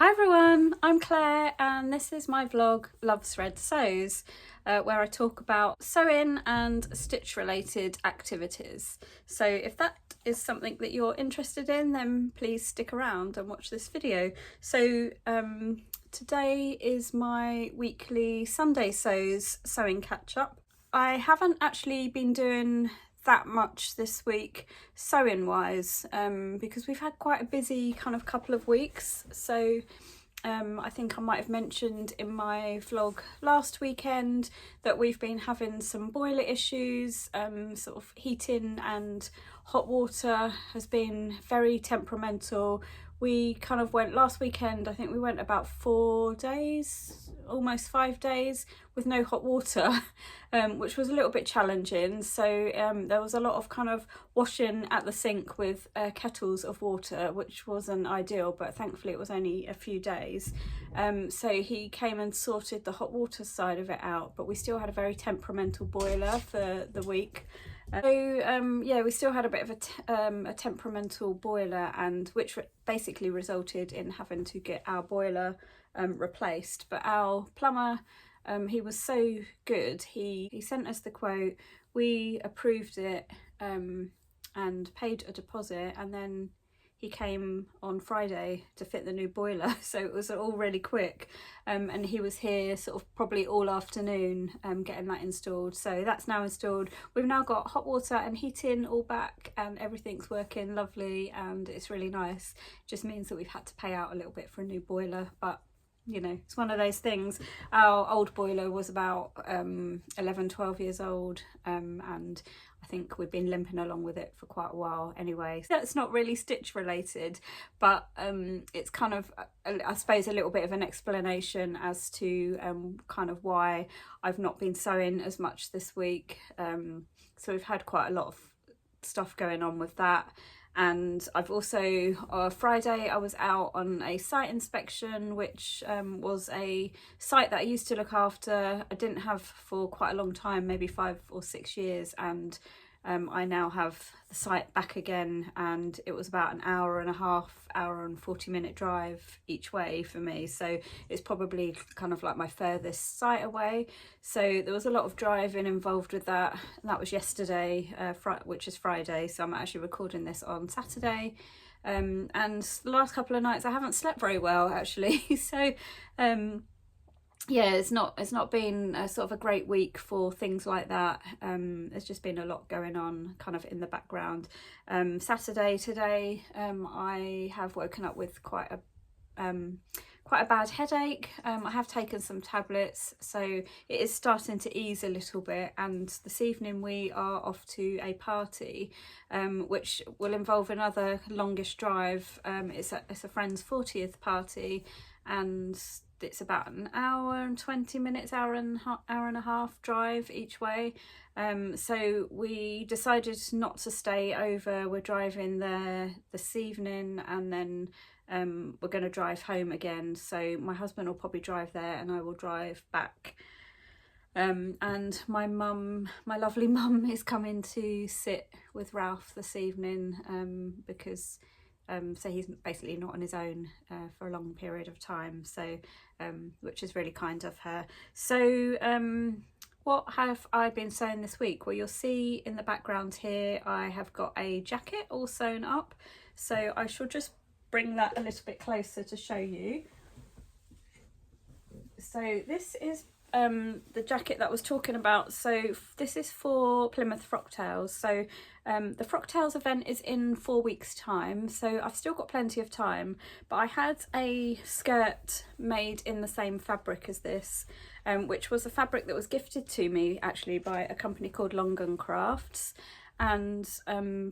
Hi everyone, I'm Claire and this is my vlog Loves Red Sews, where I talk about sewing and stitch related activities. So if that is something that you're interested in, then please stick around and watch this video. So today is my weekly Sunday Sews sewing catch up. I haven't actually been doing that much this week sewing wise because we've had quite a busy kind of couple of weeks. So I think I might have mentioned in my vlog last weekend that we've been having some boiler issues. Sort of heating and hot water has been very temperamental. We kind of went last weekend, I think we went about 4 days, almost 5 days with no hot water, which was a little bit challenging. So there was a lot of kind of washing at the sink with kettles of water, which wasn't ideal, but thankfully it was only a few days. So he came and sorted the hot water side of it out, but we still had a very temperamental boiler for the week. So yeah, we still had a bit of a temperamental boiler, and which basically resulted in having to get our boiler replaced. But our plumber, he was so good, he sent us the quote, we approved it and paid a deposit, and then he came on Friday to fit the new boiler, so it was all really quick, and he was here sort of probably all afternoon getting that installed. So that's now installed. We've now got hot water and heating all back, and everything's working lovely, and it's really nice. It just means that we've had to pay out a little bit for a new boiler, but you know, it's one of those things. Our old boiler was about 11-12 years old, and I think we've been limping along with it for quite a while anyway. So that's not really stitch related, but it's kind of, I suppose, a little bit of an explanation as to kind of why I've not been sewing as much this week. So we've had quite a lot of stuff going on with that. And I've also, Friday I was out on a site inspection, which was a site that I used to look after. I didn't have for quite a long time, maybe 5 or 6 years, and I now have the site back again, and it was about an hour and a half, hour and 40-minute drive each way for me. So it's probably kind of like my furthest site away. So there was a lot of driving involved with that. And that was yesterday, which is Friday. So I'm actually recording this on Saturday. And the last couple of nights I haven't slept very well actually. So yeah, it's not been a sort of a great week for things like that. There's just been a lot going on kind of in the background. Saturday today, I have woken up with quite a bad headache. I have taken some tablets, so it is starting to ease a little bit, and this evening we are off to a party which will involve another longish drive. It's a friend's 40th party, and it's about an hour and 20 minutes, hour and a half drive each way. So we decided not to stay over. We're driving there this evening, and then we're going to drive home again. So my husband will probably drive there and I will drive back. And my lovely mum is coming to sit with Ralph this evening because so he's basically not on his own for a long period of time, so which is really kind of her. So what have I been sewing this week? Well, you'll see in the background here I have got a jacket all sewn up, so I shall just bring that a little bit closer to show you. So this is the jacket that I was talking about. So this is for Plymouth Frocktails. So the Frocktails event is in 4 weeks time, so I've still got plenty of time, but I had a skirt made in the same fabric as this, which was a fabric that was gifted to me actually by a company called Long Gun Crafts. And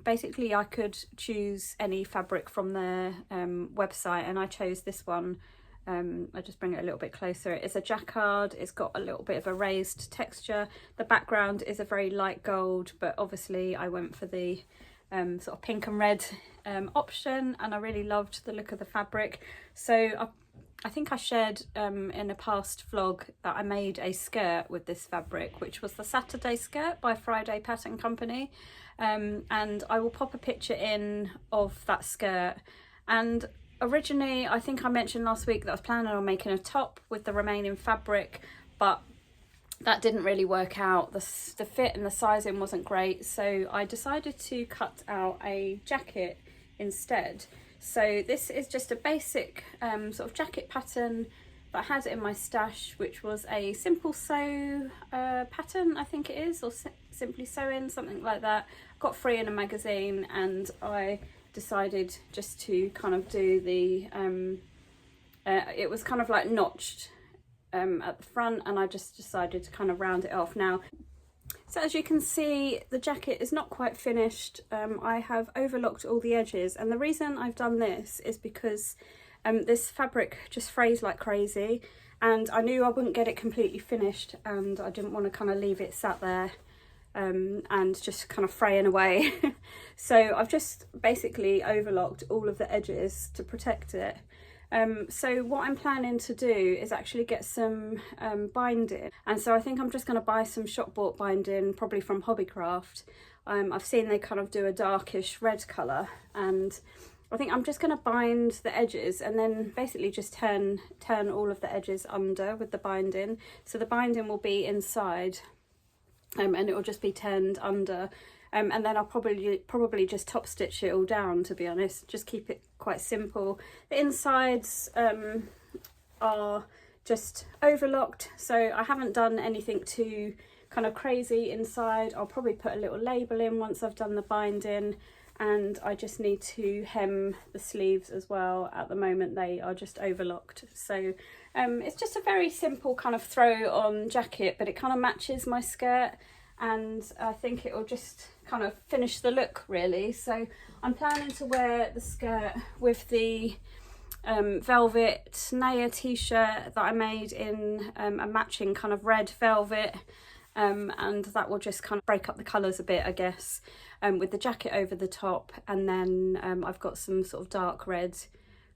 basically I could choose any fabric from their website, and I chose this one. I'll just bring it a little bit closer. It's a jacquard. It's got a little bit of a raised texture. The background is a very light gold, but obviously I went for the sort of pink and red option, and I really loved the look of the fabric. So I think I shared in a past vlog that I made a skirt with this fabric, which was the Saturday skirt by Friday Pattern Company, and I will pop a picture in of that skirt. And originally, I think I mentioned last week that I was planning on making a top with the remaining fabric, but that didn't really work out. The fit and the sizing wasn't great, so I decided to cut out a jacket instead. So this is just a basic sort of jacket pattern that I had in my stash, which was a simple sew pattern, I think it is, or simply sewing, something like that. Got free in a magazine, and I decided just to kind of do the it was kind of like notched at the front, and I just decided to kind of round it off. Now, so as you can see, the jacket is not quite finished. I have overlocked all the edges, and the reason I've done this is because this fabric just frays like crazy, and I knew I wouldn't get it completely finished, and I didn't want to kind of leave it sat there and just kind of fraying away. So I've just basically overlocked all of the edges to protect it. So what I'm planning to do is actually get some binding, and so I think I'm just going to buy some shop bought binding, probably from Hobbycraft. I've seen they kind of do a darkish red colour, and I think I'm just going to bind the edges and then basically just turn all of the edges under with the binding. So the binding will be inside, and it will just be turned under. And then I'll probably just top stitch it all down, to be honest, just keep it quite simple. The insides are just overlocked, so I haven't done anything too kind of crazy inside. I'll probably put a little label in once I've done the binding, and I just need to hem the sleeves as well. At the moment they are just overlocked, so it's just a very simple kind of throw on jacket, but it kind of matches my skirt, and I think it will just kind of finish the look really. So I'm planning to wear the skirt with the velvet Naya t-shirt that I made in a matching kind of red velvet, and that will just kind of break up the colours a bit, I guess, with the jacket over the top. And then I've got some sort of dark red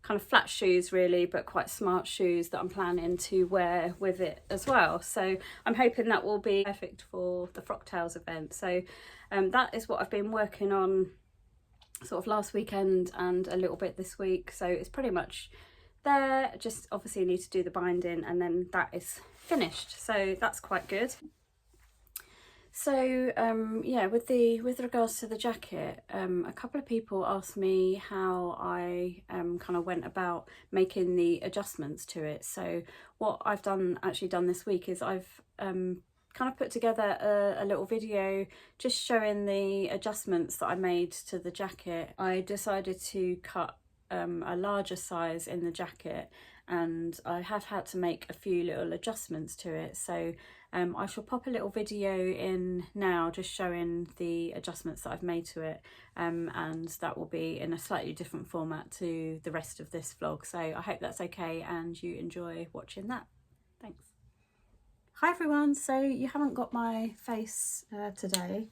kind of flat shoes really, but quite smart shoes that I'm planning to wear with it as well. So I'm hoping that will be perfect for the Frocktails event. So that is what I've been working on sort of last weekend and a little bit this week. So it's pretty much there, just obviously need to do the binding, and then that is finished. So that's quite good. So yeah, with regards to the jacket, a couple of people asked me how I kind of went about making the adjustments to it. So what I've actually done this week is I've kind of put together a little video just showing the adjustments that I made to the jacket. I decided to cut a larger size in the jacket, and I have had to make a few little adjustments to it. So I shall pop a little video in now just showing the adjustments that I've made to it, and that will be in a slightly different format to the rest of this vlog. So I hope that's okay and you enjoy watching that. Thanks. Hi everyone, so you haven't got my face today,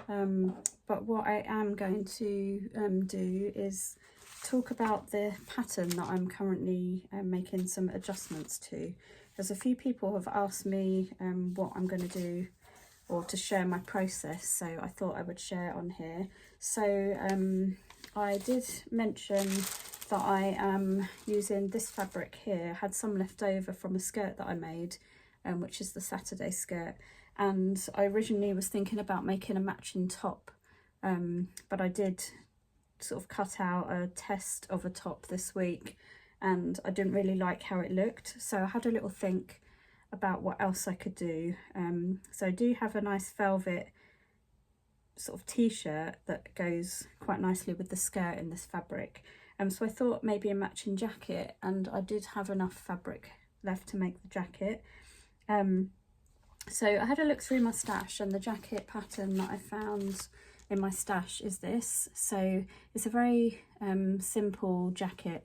but what I am going to do is talk about the pattern that I'm currently making some adjustments to. There's a few people have asked me what I'm going to do, or to share my process, so I thought I would share it on here. So I did mention that I am using this fabric here. I had some left over from a skirt that I made, which is the Saturday skirt, and I originally was thinking about making a matching top, but I did sort of cut out a test of a top this week, and I didn't really like how it looked, so I had a little think about what else I could do. So I do have a nice velvet sort of t-shirt that goes quite nicely with the skirt in this fabric, so I thought maybe a matching jacket, and I did have enough fabric left to make the jacket. So I had a look through my stash, and the jacket pattern that I found in my stash is this. So it's a very simple jacket,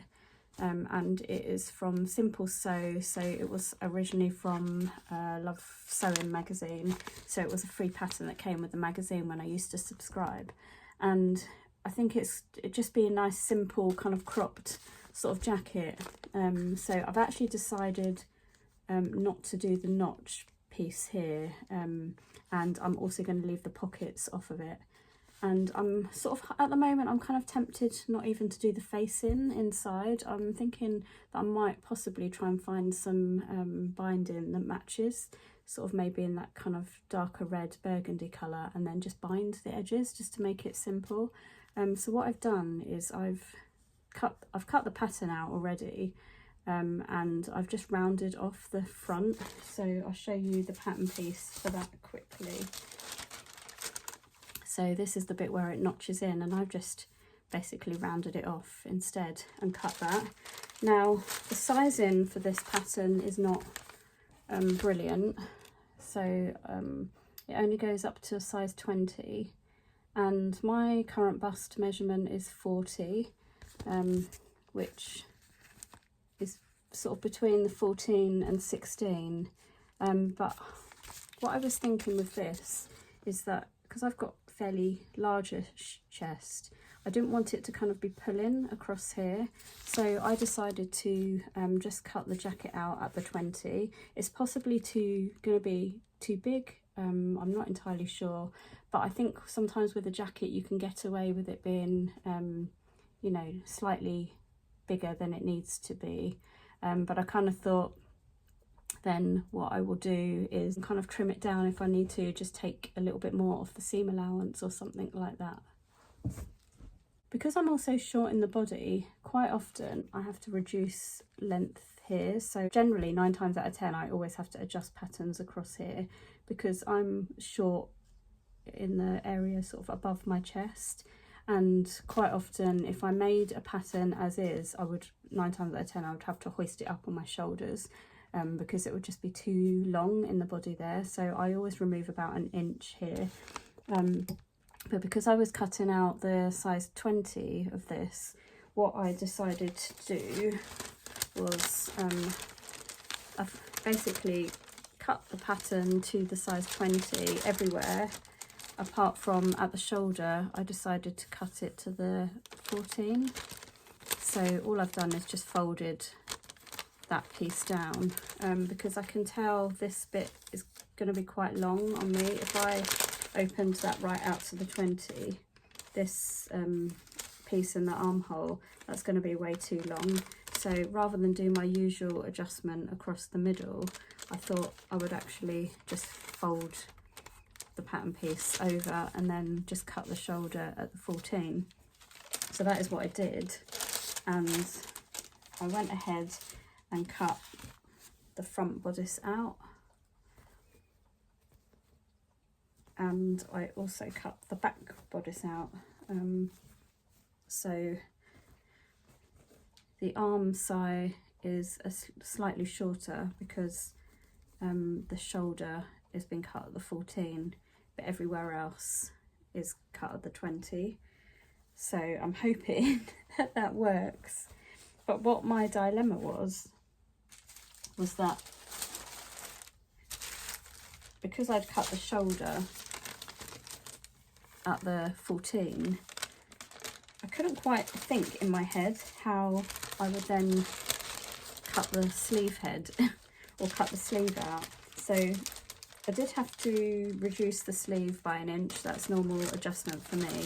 and it is from Simple Sew. So it was originally from Love Sewing magazine, so it was a free pattern that came with the magazine when I used to subscribe, and I think it'd just be a nice simple kind of cropped sort of jacket. So I've actually decided not to do the notch piece here, and I'm also going to leave the pockets off of it. And I'm sort of, at the moment, I'm kind of tempted not even to do the facing inside. I'm thinking that I might possibly try and find some binding that matches, sort of maybe in that kind of darker red burgundy colour, and then just bind the edges just to make it simple. So what I've done is I've cut the pattern out already, and I've just rounded off the front. So I'll show you the pattern piece for that quickly. So this is the bit where it notches in, and I've just basically rounded it off instead and cut that. Now the sizing for this pattern is not brilliant, so it only goes up to a size 20, and my current bust measurement is 40, which is sort of between the 14 and 16. But what I was thinking with this is that because I've got fairly larger chest, I didn't want it to kind of be pulling across here, so I decided to just cut the jacket out at the 20. It's possibly going to be too big, I'm not entirely sure, but I think sometimes with a jacket you can get away with it being you know, slightly bigger than it needs to be, but I kind of thought then what I will do is kind of trim it down if I need to, just take a little bit more off the seam allowance or something like that. Because I'm also short in the body, quite often I have to reduce length here, so generally 9 times out of 10 I always have to adjust patterns across here because I'm short in the area sort of above my chest, and quite often if I made a pattern as is, I would 9 times out of 10 I would have to hoist it up on my shoulders, because it would just be too long in the body there. So I always remove about an inch here, but because I was cutting out the size 20 of this, what I decided to do was I've basically cut the pattern to the size 20 everywhere apart from at the shoulder. I decided to cut it to the 14, so all I've done is just folded that piece down, because I can tell this bit is going to be quite long on me. If I opened that right out to the 20, this piece in the armhole, that's going to be way too long. So rather than do my usual adjustment across the middle, I thought I would actually just fold the pattern piece over and then just cut the shoulder at the 14. So that is what I did, and I went ahead and cut the front bodice out, and I also cut the back bodice out. So the arm side is slightly shorter because the shoulder has been cut at the 14, but everywhere else is cut at the 20. So I'm hoping that that works. But what my dilemma was that because I'd cut the shoulder at the 14, I couldn't quite think in my head how I would then cut the sleeve head or cut the sleeve out. So I did have to reduce the sleeve by an inch. That's normal adjustment for me,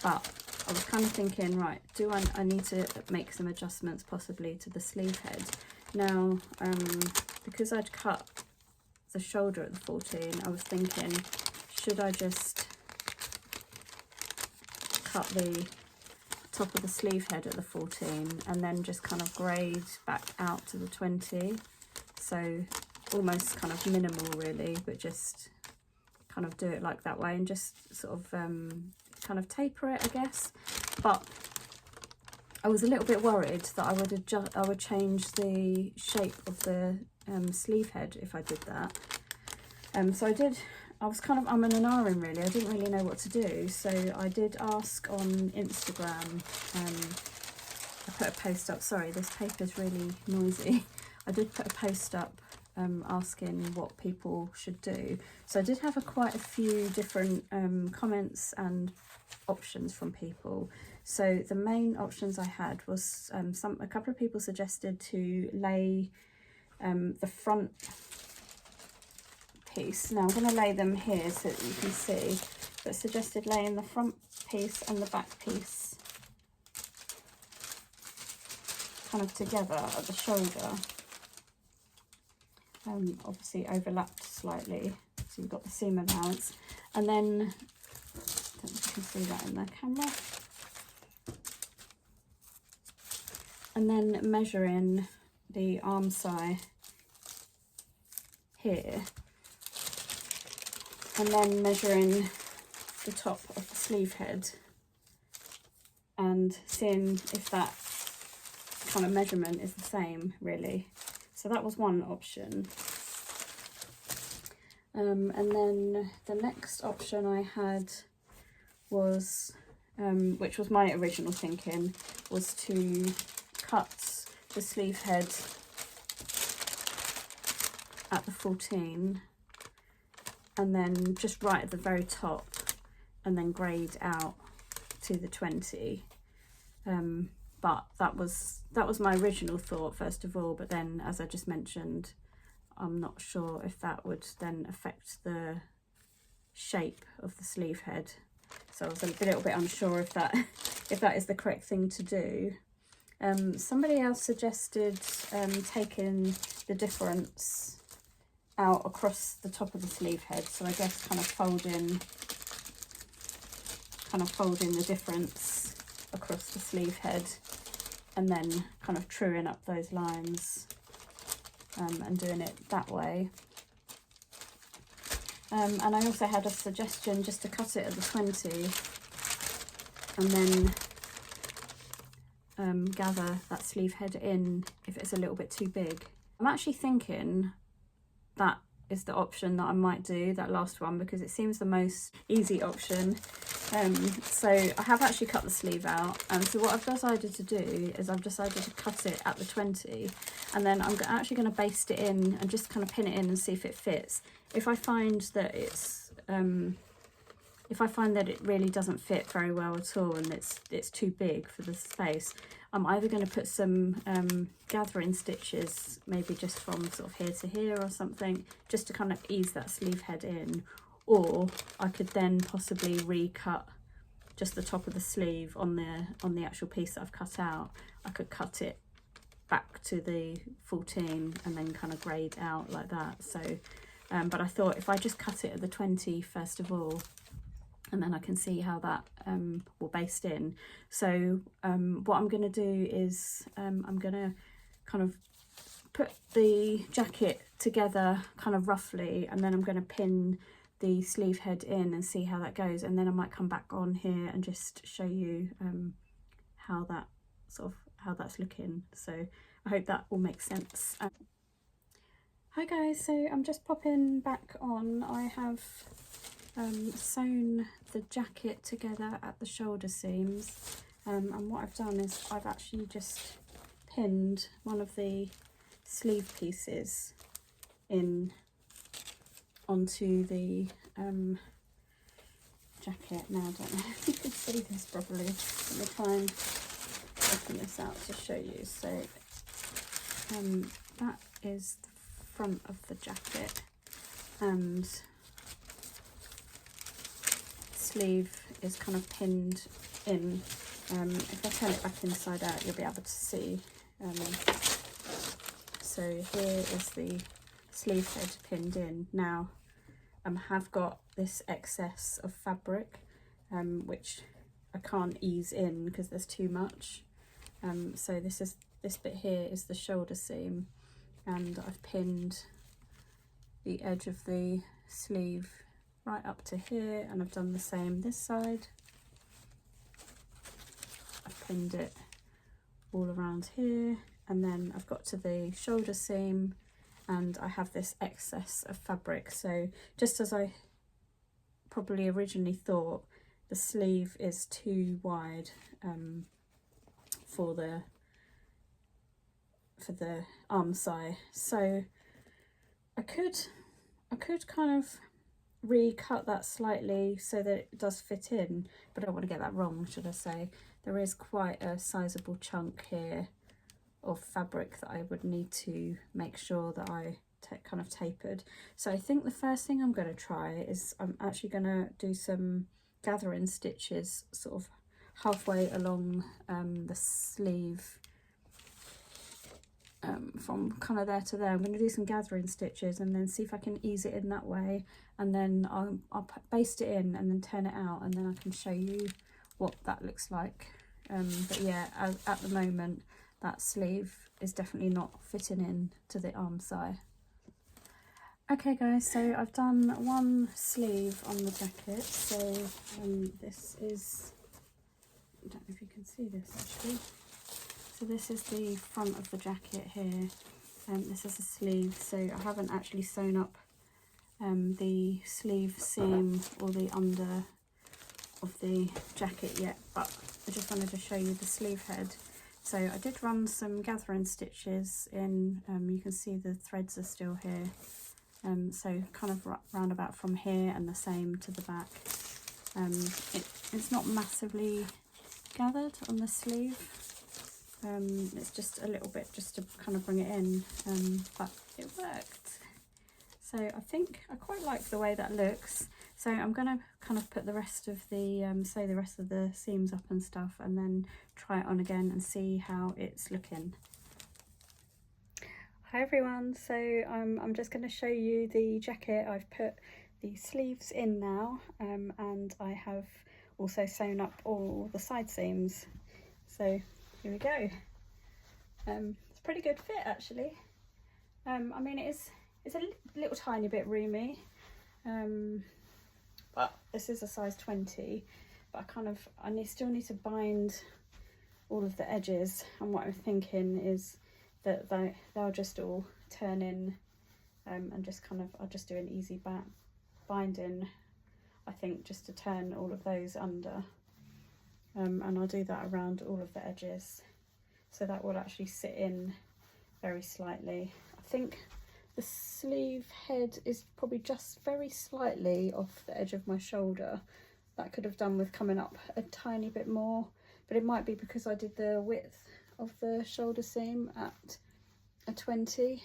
but I was kind of thinking, right, do I need to make some adjustments possibly to the sleeve head. Now, because I'd cut the shoulder at the 14, I was thinking, should I just cut the top of the sleeve head at the 14 and then just kind of grade back out to the 20? So almost kind of minimal really, but just kind of do it like that way and just sort of kind of taper it, I guess. But I was a little bit worried that I would change the shape of the sleeve head if I did that. So I was kind of umming and ahhing really. I didn't really know what to do, so I did ask on Instagram. I put a post up. Sorry, this paper's really noisy. I did put a post up asking what people should do. So I did have quite a few different comments and options from people. So the main options I had was a couple of people suggested to lay the front piece. Now I'm going to lay them here so that you can see, but suggested laying the front piece and the back piece kind of together at the shoulder. Obviously overlapped slightly, so you've got the seam allowance, and then, I don't know if you can see that in the camera, and then measuring the arm side here, and then measuring the top of the sleeve head and seeing if that kind of measurement is the same, really. So that was one option. And then the next option I had was, which was my original thinking, was to cut the sleeve head at the 14 and then just right at the very top and then grade out to the 20. But that was my original thought first of all, but then, as I just mentioned, I'm not sure if that would then affect the shape of the sleeve head, so I was a little bit unsure if that is the correct thing to do. Somebody else suggested taking the difference out across the top of the sleeve head, so I guess kind of folding the difference across the sleeve head and then kind of truing up those lines and doing it that way. And I also had a suggestion just to cut it at the 20 and then gather that sleeve head in if it's a little bit too big. I'm actually thinking that is the option that I might do, that last one, because it seems the most easy option. So I have actually cut the sleeve out, and so what I've decided to do is I've decided to cut it at the 20, and then I'm actually going to baste it in and just kind of pin it in and see if it fits. If I find that it really doesn't fit very well at all and it's too big for the space, I'm either going to put some gathering stitches, maybe just from sort of here to here or something, just to kind of ease that sleeve head in, or I could then possibly recut just the top of the sleeve on the actual piece that I've cut out. I could cut it back to the 14 and then kind of grade out like that. So but I thought if I just cut it at the 20 first of all, and then I can see how that will baste in. So what I'm going to do is I'm going to kind of put the jacket together kind of roughly, and then I'm going to pin the sleeve head in and see how that goes, and then I might come back on here and just show you how that's looking. So I hope that all makes sense. Hi guys, so I'm just popping back on. I have sewn the jacket together at the shoulder seams, and what I've done is I've actually just pinned one of the sleeve pieces in onto the jacket. Now I don't know if you can see this properly. Let me try and open this out to show you. So that is the front of the jacket, and sleeve is kind of pinned in. If I turn it back inside out, you'll be able to see. So here is the sleeve head pinned in. Now I have got this excess of fabric which I can't ease in because there's too much. So this bit here is the shoulder seam, and I've pinned the edge of the sleeve right up to here, and I've done the same this side. I've pinned it all around here, and then I've got to the shoulder seam and I have this excess of fabric. So just as I probably originally thought, the sleeve is too wide for the arm side. So I could kind of recut that slightly so that it does fit in, but I don't want to get that wrong, should I say. There is quite a sizable chunk here of fabric that I would need to make sure that I kind of tapered. So I think the first thing I'm going to try is I'm actually going to do some gathering stitches sort of halfway along the sleeve, from kind of there to there. I'm going to do some gathering stitches and then see if I can ease it in that way, and then I'll baste it in and then turn it out, and then I can show you what that looks like. But yeah, at the moment that sleeve is definitely not fitting in to the arm side. Okay guys, so I've done one sleeve on the jacket. So this is, I don't know if you can see this actually. So this is the front of the jacket here, and this is a sleeve. So I haven't actually sewn up the sleeve seam or the under of the jacket yet, but I just wanted to show you the sleeve head. So I did run some gathering stitches in, you can see the threads are still here, so kind of round about from here and the same to the back. It's not massively gathered on the sleeve, it's just a little bit just to kind of bring it in, but it worked. So I think I quite like the way that looks. So I'm going to kind of put the rest of the, sew the rest of the seams up and stuff, and then try it on again and see how it's looking. Hi everyone, so I'm just going to show you the jacket. I've put the sleeves in now, and I have also sewn up all the side seams. So here we go. It's a pretty good fit actually. I mean it's a little tiny bit roomy, but this is a size 20, but I still need to bind all of the edges, and what I'm thinking is that they'll just all turn in, and just I'll just do an easy binding, I think, just to turn all of those under, and I'll do that around all of the edges, so that will actually sit in very slightly. I think the sleeve head is probably just very slightly off the edge of my shoulder. That could have done with coming up a tiny bit more, but it might be because I did the width of the shoulder seam at a 20,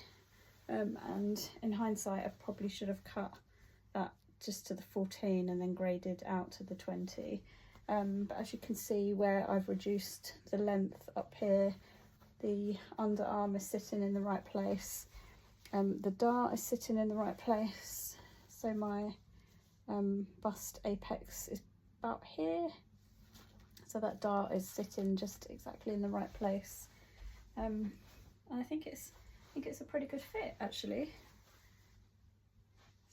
and in hindsight I probably should have cut that just to the 14 and then graded out to the 20. But as you can see, where I've reduced the length up here, the underarm is sitting in the right place. The dart is sitting in the right place, so my bust apex is about here, so that dart is sitting just exactly in the right place, and I think it's a pretty good fit actually.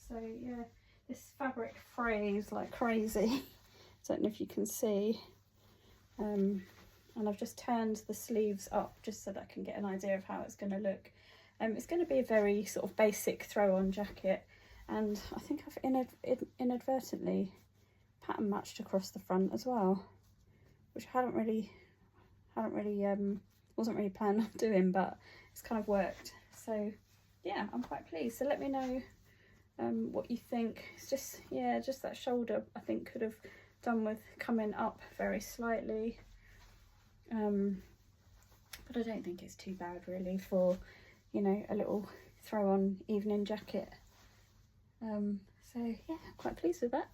So yeah, this fabric frays like crazy. Don't know if you can see, and I've just turned the sleeves up just so that I can get an idea of how it's going to look. It's going to be a very sort of basic throw-on jacket, and I think I've inadvertently pattern matched across the front as well, which I wasn't really planning on doing, but it's kind of worked. So yeah, I'm quite pleased. So let me know what you think. It's just, yeah, just that shoulder I think could have done with coming up very slightly, but I don't think it's too bad really for, you know, a little throw-on evening jacket. So yeah, quite pleased with that.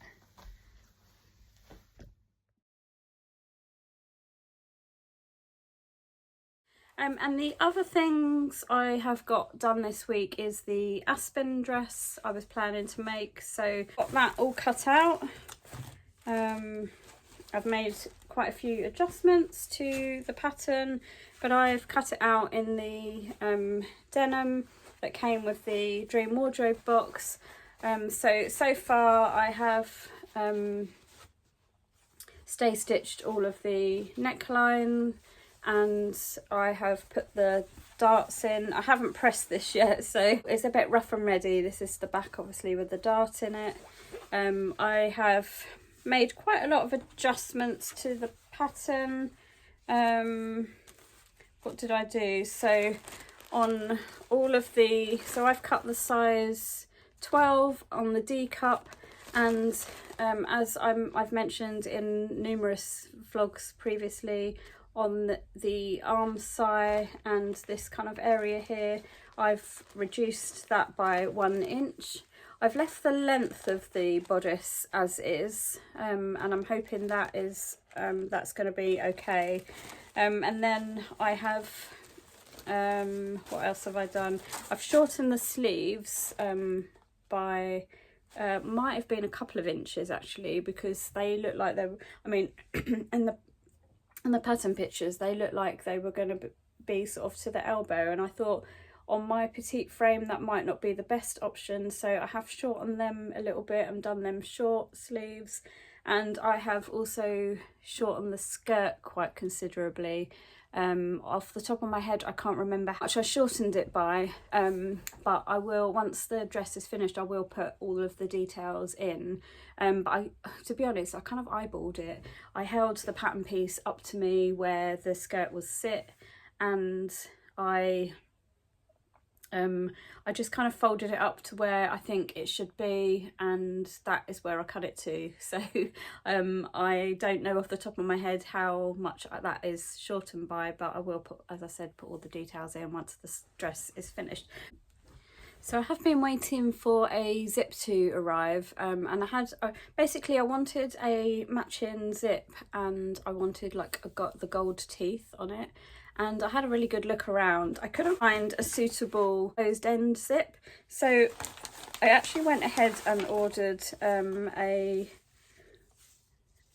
And the other things I have got done this week is the Aspen dress I was planning to make. So got that all cut out. I've made quite a few adjustments to the pattern, but I've cut it out in the denim that came with the Dream Wardrobe box. So far I have stay stitched all of the neckline, and I have put the darts in. I haven't pressed this yet, so it's a bit rough and ready. This is the back obviously with the dart in it. I have made quite a lot of adjustments to the pattern. What did I do? So on all of the, so I've cut the size 12 on the D cup, and as I've mentioned in numerous vlogs previously, on the arm side and this kind of area here, I've reduced that by 1 inch. I've left the length of the bodice as is, and I'm hoping that is that's going to be okay. And then I have, what else have I done? I've shortened the sleeves by, might have been a couple of inches actually, because they look like they're, I mean, in the pattern pictures, they look like they were going to be sort of to the elbow, and I thought on my petite frame that might not be the best option, so I have shortened them a little bit and done them short sleeves. And I have also shortened the skirt quite considerably. Off the top of my head, I can't remember how much I shortened it by, but I will, once the dress is finished, I will put all of the details in. But to be honest, I kind of eyeballed it. I held the pattern piece up to me where the skirt was sit, and I just kind of folded it up to where I think it should be, and that is where I cut it to. So I don't know off the top of my head how much that is shortened by, but I will put, as I said, put all the details in once the dress is finished. So I have been waiting for a zip to arrive, and I had basically I wanted a matching zip, and I wanted like the gold teeth on it. And I had a really good look around. I couldn't find a suitable closed end zip, so I actually went ahead and ordered a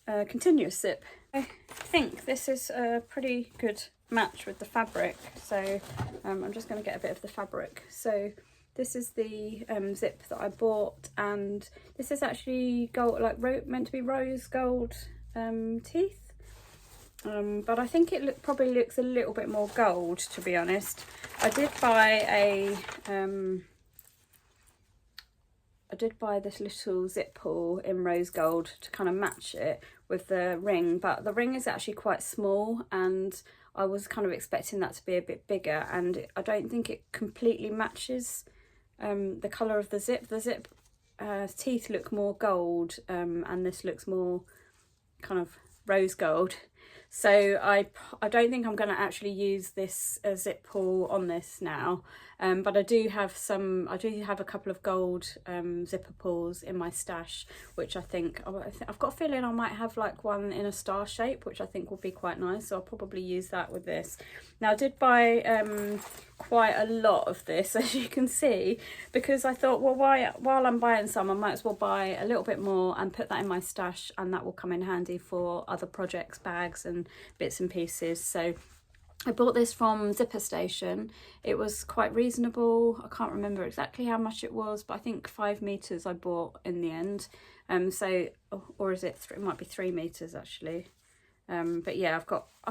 continuous zip. I think this is a pretty good match with the fabric, so I'm just going to get a bit of the fabric. So this is the zip that I bought, and this is actually gold, like meant to be rose gold teeth. But I think it probably looks a little bit more gold, to be honest. I did buy this little zip pull in rose gold to kind of match it with the ring, but the ring is actually quite small, and I was kind of expecting that to be a bit bigger, and I don't think it completely matches the colour of the zip. The zip teeth look more gold, and this looks more kind of rose gold. So I don't think I'm going to actually use this zip pull on this now, but I do have a couple of gold zipper pulls in my stash, which I've got a feeling I might have like one in a star shape, which I think will be quite nice, so I'll probably use that with this. Now I did buy quite a lot of this, as you can see, because I thought, well, while I'm buying some, I might as well buy a little bit more and put that in my stash, and that will come in handy for other projects, bags and bits and pieces. So I bought this from Zipper Station. It was quite reasonable. I can't remember exactly how much it was, but I think 5 meters I bought in the end. Or is it it might be 3 meters actually. But yeah, I've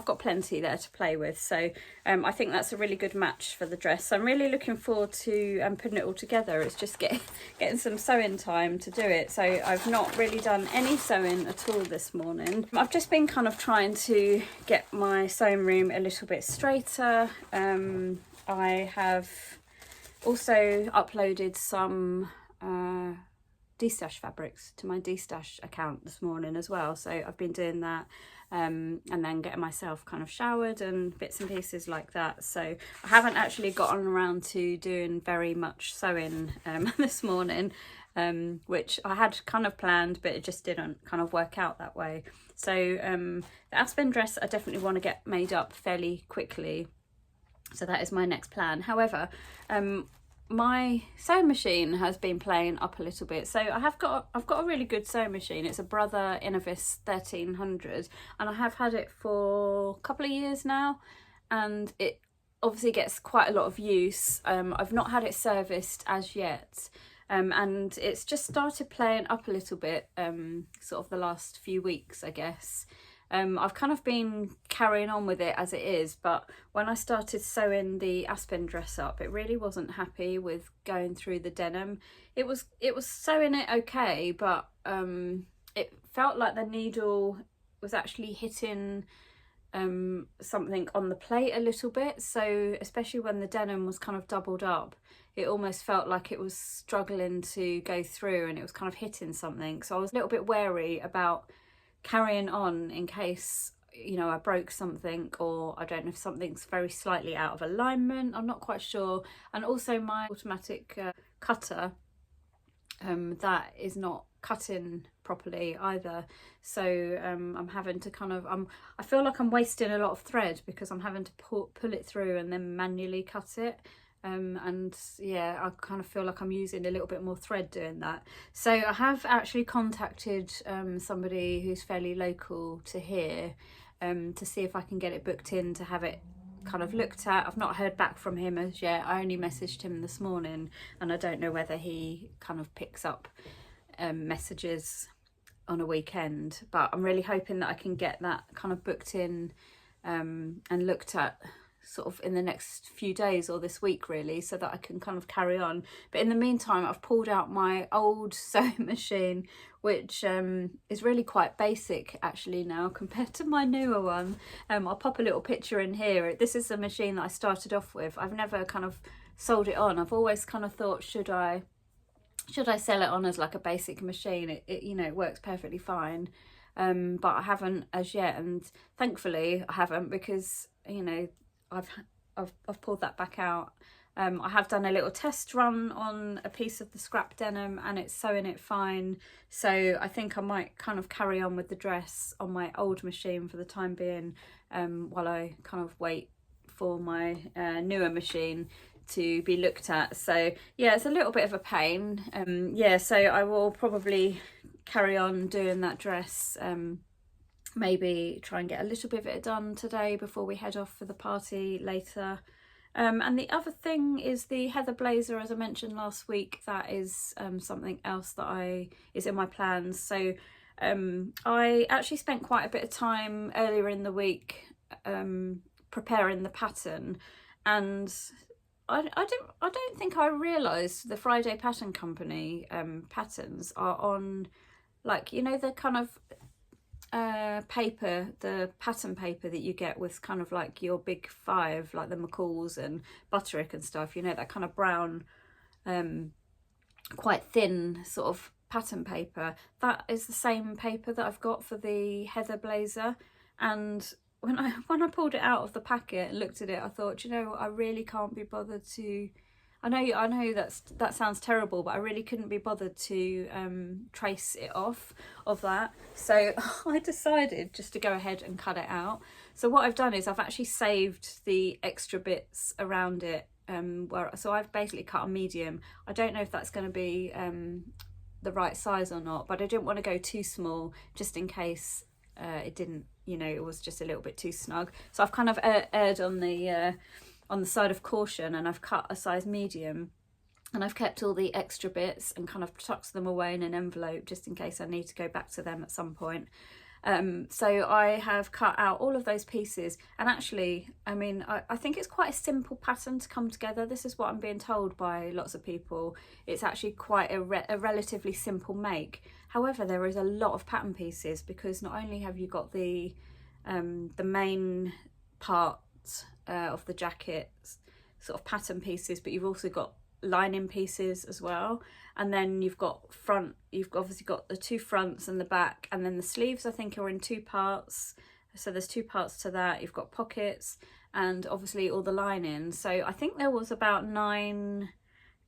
got plenty there to play with, so I think that's a really good match for the dress. So I'm really looking forward to putting it all together. It's just getting some sewing time to do it, so I've not really done any sewing at all this morning. I've just been kind of trying to get my sewing room a little bit straighter. I have also uploaded some destash fabrics to my destash account this morning as well, so I've been doing that. And then getting myself kind of showered and bits and pieces like that. So I haven't actually gotten around to doing very much sewing this morning, which I had kind of planned, but it just didn't kind of work out that way. So the Aspen dress I definitely want to get made up fairly quickly, so that is my next plan. However, my sewing machine has been playing up a little bit. So I've got a really good sewing machine. It's a Brother Innovis 1300, and I have had it for a couple of years now, and it obviously gets quite a lot of use. I've not had it serviced as yet, and it's just started playing up a little bit sort of the last few weeks, I guess. I've kind of been carrying on with it as it is, but when I started sewing the Aspen dress up, it really wasn't happy with going through the denim. It was sewing it okay, but it felt like the needle was actually hitting something on the plate a little bit. So especially when the denim was kind of doubled up, it almost felt like it was struggling to go through, and it was kind of hitting something. So I was a little bit wary about carrying on in case you know, I broke something, or I don't know if something's very slightly out of alignment, I'm not quite sure. And also my automatic cutter, that is not cutting properly either, so I'm having to kind of I feel like I'm wasting a lot of thread because I'm having to pull it through and then manually cut it. And yeah, I kind of feel like I'm using a little bit more thread doing that. So I have actually contacted somebody who's fairly local to here, to see if I can get it booked in to have it kind of looked at. I've not heard back from him as yet. I only messaged him this morning, and I don't know whether he kind of picks up messages on a weekend, but I'm really hoping that I can get that kind of booked in and looked at sort of in the next few days or this week really, so that I can kind of carry on. But in the meantime, I've pulled out my old sewing machine, which is really quite basic actually now compared to my newer one. I'll pop a little picture in here. This is the machine that I started off with. I've never kind of sold it on. I've always kind of thought, should I sell it on as like a basic machine? It you know, it works perfectly fine, but I haven't as yet, and thankfully I haven't, because you know, I've pulled that back out. I have done a little test run on a piece of the scrap denim and it's sewing it fine, so I think I might kind of carry on with the dress on my old machine for the time being, while I kind of wait for my newer machine to be looked at. So yeah, it's a little bit of a pain. Yeah, so I will probably carry on doing that dress, maybe try and get a little bit of it done today before we head off for the party later. And the other thing is the heather blazer, as I mentioned last week. That is something else that is in my plans. So I actually spent quite a bit of time earlier in the week preparing the pattern, and I don't think I realised the Friday Pattern Company patterns are on, like, you know, the kind of paper, the pattern paper that you get with kind of like your big five, like the McCalls and Butterick and stuff, you know, that kind of brown, quite thin sort of pattern paper. That is the same paper that I've got for the heather blazer. And when I pulled it out of the packet and looked at it, I thought, you know, I really can't be bothered to, I know that sounds terrible, but I really couldn't be bothered to trace it off of that. So I decided just to go ahead and cut it out. So what I've done is I've actually saved the extra bits around it, so I've basically cut a medium. I don't know if that's going to be the right size or not, but I didn't want to go too small just in case it didn't, you know, it was just a little bit too snug. So I've kind of erred on the side of caution, and I've cut a size medium, and I've kept all the extra bits and kind of tucked them away in an envelope just in case I need to go back to them at some point. So I have cut out all of those pieces, and actually, I mean, I think it's quite a simple pattern to come together. This is what I'm being told by lots of people. It's actually quite a relatively simple make. However, there is a lot of pattern pieces, because not only have you got the main part of the jacket sort of pattern pieces, but you've also got lining pieces as well, and then you've obviously got the two fronts and the back, and then the sleeves I think are in two parts, so there's two parts to that. You've got pockets and obviously all the lining. So I think there was about 9,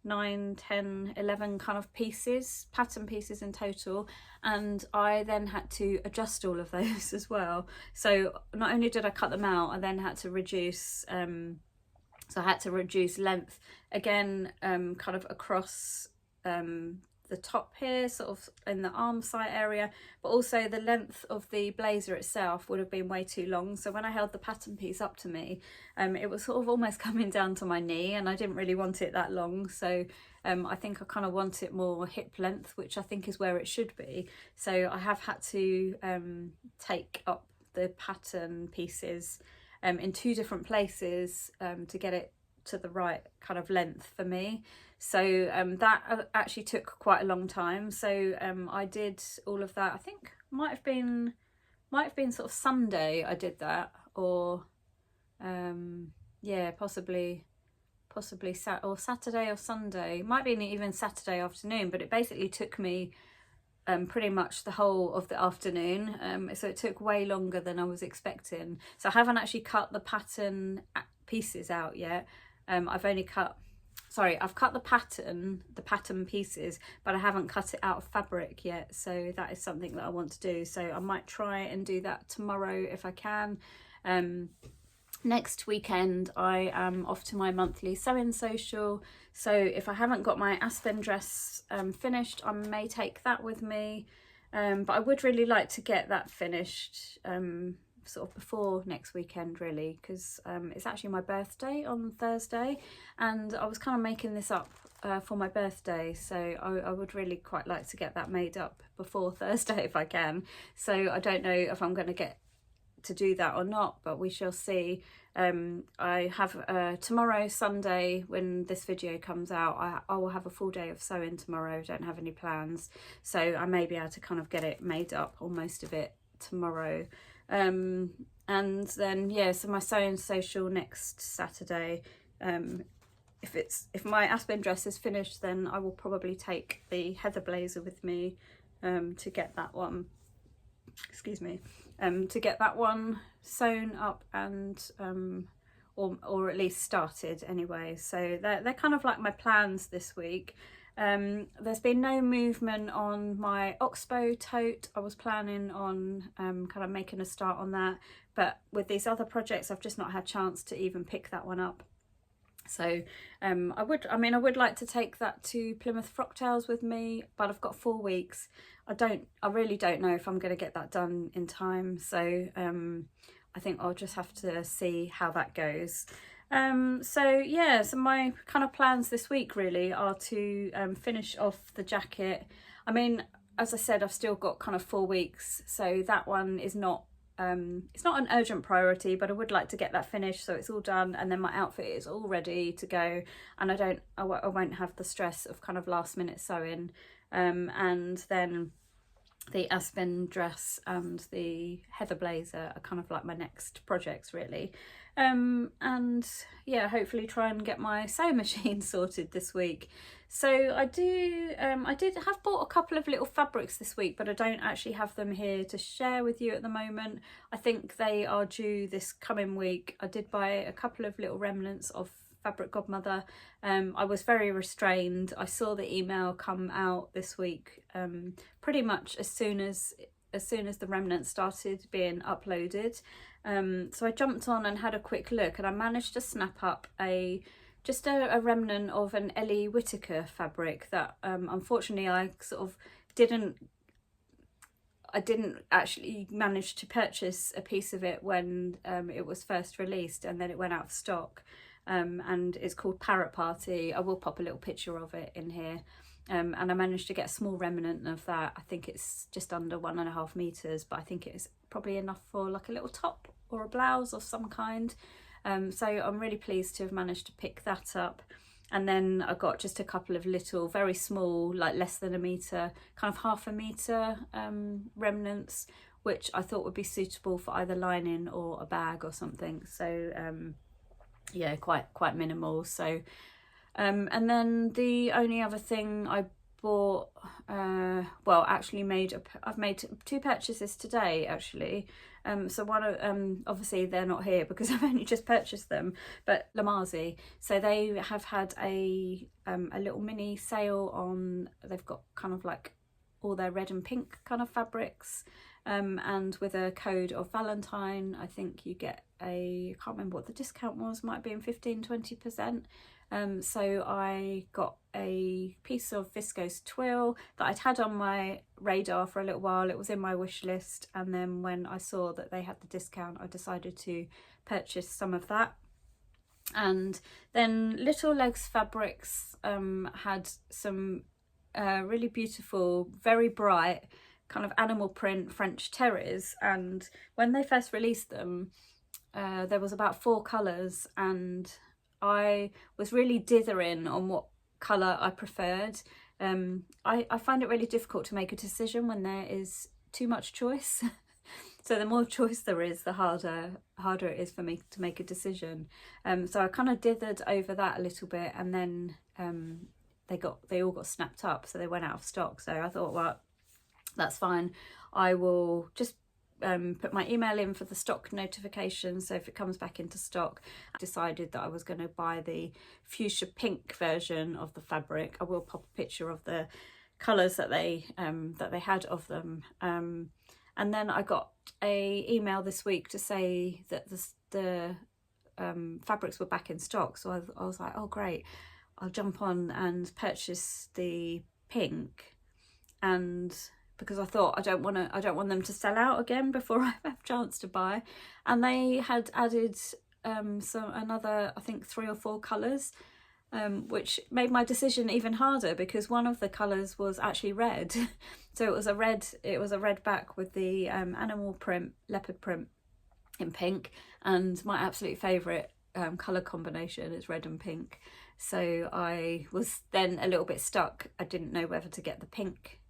10, 11 kind of pieces, pattern pieces in total, and I then had to adjust all of those as well. So not only did I cut them out, I then had to reduce, so I had to reduce length again, kind of across the top here, sort of in the arm side area, but also the length of the blazer itself would have been way too long. So when I held the pattern piece up to me, it was sort of almost coming down to my knee, and I didn't really want it that long. So I think I kind of want it more hip length, which I think is where it should be. So I have had to take up the pattern pieces in two different places to get it to the right kind of length for me. So that actually took quite a long time. So I did all of that. I think might have been sort of Sunday I did that, or yeah, possibly Saturday or Sunday. Might be even Saturday afternoon, but it basically took me pretty much the whole of the afternoon, so it took way longer than I was expecting. So I haven't actually cut the pattern pieces out yet. I've cut the pattern pieces, but I haven't cut it out of fabric yet, so that is something that I want to do. So I might try and do that tomorrow if I can. Next weekend I am off to my monthly sewing social, so if I haven't got my Aspen dress finished, I may take that with me, but I would really like to get that finished sort of before next weekend, really, because it's actually my birthday on Thursday, and I was kind of making this up for my birthday, so I would really quite like to get that made up before Thursday if I can. So I don't know if I'm going to get to do that or not, but we shall see. I have tomorrow, Sunday, when this video comes out, I will have a full day of sewing tomorrow. Don't have any plans, so I may be able to kind of get it made up, or most of it, tomorrow. And then yeah, so my sewing social next Saturday. If my Aspen dress is finished, then I will probably take the heather blazer with me to get that one, excuse me, to get that one sewn up and or at least started anyway. So they're kind of like my plans this week. There's been no movement on my Oxbow tote. I was planning on kind of making a start on that, but with these other projects I've just not had chance to even pick that one up. So I would like to take that to Plymouth Frocktails with me, but I've got 4 weeks. I really don't know if I'm going to get that done in time, so I think I'll just have to see how that goes. So yeah, so my kind of plans this week really are to finish off the jacket. I mean, as I said, I've still got kind of 4 weeks, so that one is not it's not an urgent priority, but I would like to get that finished so it's all done, and then my outfit is all ready to go, and I won't have the stress of kind of last minute sewing. And then the Aspen dress and the heather blazer are kind of like my next projects really. And yeah, hopefully try and get my sewing machine sorted this week. So I did have bought a couple of little fabrics this week, but I don't actually have them here to share with you at the moment. I think they are due this coming week. I did buy a couple of little remnants of Fabric Godmother. I was very restrained. I saw the email come out this week pretty much as soon as the remnants started being uploaded. So I jumped on and had a quick look, and I managed to snap up just a remnant of an Ellie Whittaker fabric that unfortunately I didn't actually manage to purchase a piece of it when it was first released, and then it went out of stock. And it's called Parrot Party. I will pop a little picture of it in here. And I managed to get a small remnant of that. I think it's just under 1.5 meters, but I think it's probably enough for like a little top or a blouse of some kind. So I'm really pleased to have managed to pick that up. And then I got just a couple of little, very small, like less than a meter, kind of 1/2 meter remnants, which I thought would be suitable for either lining or a bag or something. So yeah, quite minimal. So and then the only other thing I bought, well, actually I've made 2 purchases today actually. So one of obviously they're not here because I've only just purchased them, but Lamazi, so they have had a little mini sale on. They've got kind of like all their red and pink kind of fabrics, and with a code of Valentine, I think you get I can't remember what the discount was, might be in 15-20%. So I got a piece of viscose twill that I'd had on my radar for a little while. It was in my wish list, and then when I saw that they had the discount, I decided to purchase some of that. And then Little Legs Fabrics had some really beautiful, very bright kind of animal print French terries, and when they first released them there was about 4 colours, and I was really dithering on what colour I preferred. I find it really difficult to make a decision when there is too much choice. So the more choice there is, the harder it is for me to make a decision. So I kind of dithered over that a little bit, and then they all got snapped up, so they went out of stock. So I thought, well, that's fine. I will just put my email in for the stock notification, so if it comes back into stock. I decided that I was going to buy the fuchsia pink version of the fabric. I will pop a picture of the colours that they had of them, and then I got a email this week to say that the fabrics were back in stock, so I was like, oh great, I'll jump on and purchase the pink. And because I thought I don't want them to sell out again before I have a chance to buy. And they had added another, I think 3 or 4 colours, which made my decision even harder, because one of the colours was actually red. So it was a red back with the animal print, leopard print in pink, and my absolute favourite colour combination is red and pink. So I was then a little bit stuck. I didn't know whether to get the pink,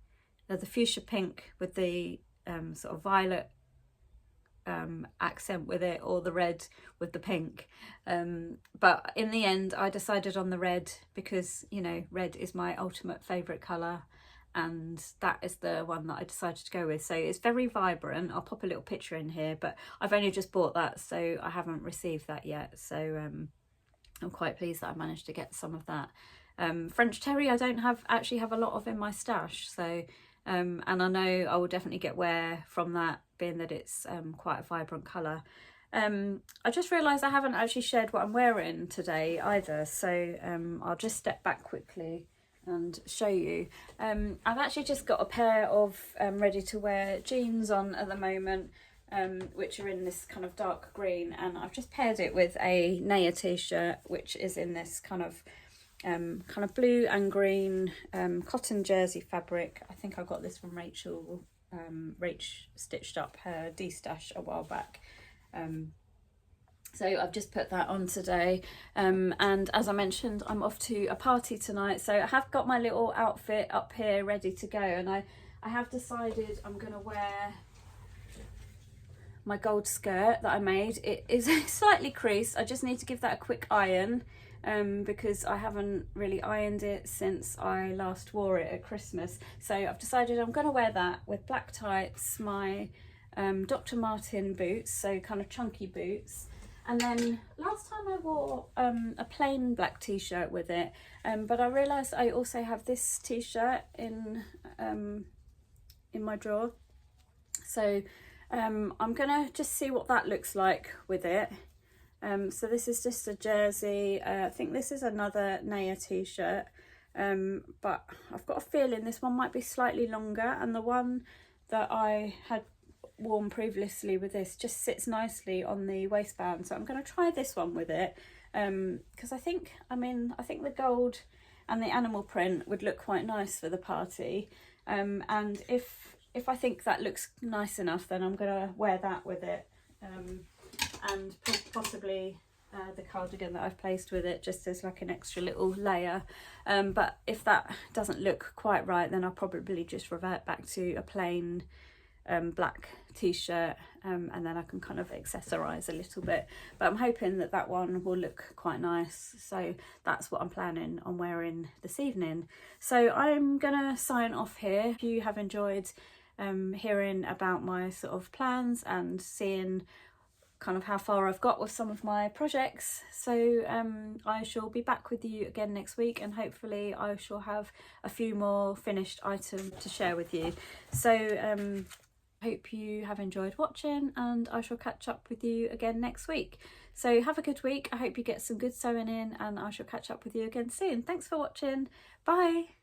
the fuchsia pink with the sort of violet accent with it, or the red with the pink, but in the end I decided on the red, because you know, red is my ultimate favourite colour, and that is the one that I decided to go with. So it's very vibrant. I'll pop a little picture in here, but I've only just bought that, so I haven't received that yet. So I'm quite pleased that I managed to get some of that. French terry I don't actually have a lot of in my stash, so and I know I will definitely get wear from that, being that it's quite a vibrant colour. I just realised I haven't actually shared what I'm wearing today either, so I'll just step back quickly and show you. I've actually just got a pair of ready to wear jeans on at the moment, which are in this kind of dark green, and I've just paired it with a Naya Tee shirt, which is in this kind of blue and green cotton jersey fabric. I think I got this from Rachel. Rach stitched up her destash a while back. So I've just put that on today, and as I mentioned, I'm off to a party tonight, so I have got my little outfit up here ready to go, and I have decided I'm going to wear my gold skirt that I made. It is slightly creased. I just need to give that a quick iron, because I haven't really ironed it since I last wore it at Christmas. So I've decided I'm going to wear that with black tights, my Dr. Martin boots, so kind of chunky boots. And then last time I wore a plain black t-shirt with it, but I realised I also have this t-shirt in my drawer. So I'm gonna just see what that looks like with it. So this is just a jersey. I think this is another Naya t-shirt, but I've got a feeling this one might be slightly longer, and the one that I had worn previously with this just sits nicely on the waistband. So I'm going to try this one with it, because I think the gold and the animal print would look quite nice for the party, and if I think that looks nice enough, then I'm going to wear that with it, and possibly the cardigan that I've placed with it, just as like an extra little layer. But if that doesn't look quite right, then I'll probably just revert back to a plain black t-shirt, and then I can kind of accessorize a little bit. But I'm hoping that that one will look quite nice, so that's what I'm planning on wearing this evening. So I'm gonna sign off here. If you have enjoyed hearing about my sort of plans and seeing kind of how far I've got with some of my projects, so I shall be back with you again next week, and hopefully I shall have a few more finished items to share with you. So hope you have enjoyed watching, and I shall catch up with you again next week. So have a good week. I hope you get some good sewing in, and I shall catch up with you again soon. Thanks for watching. Bye.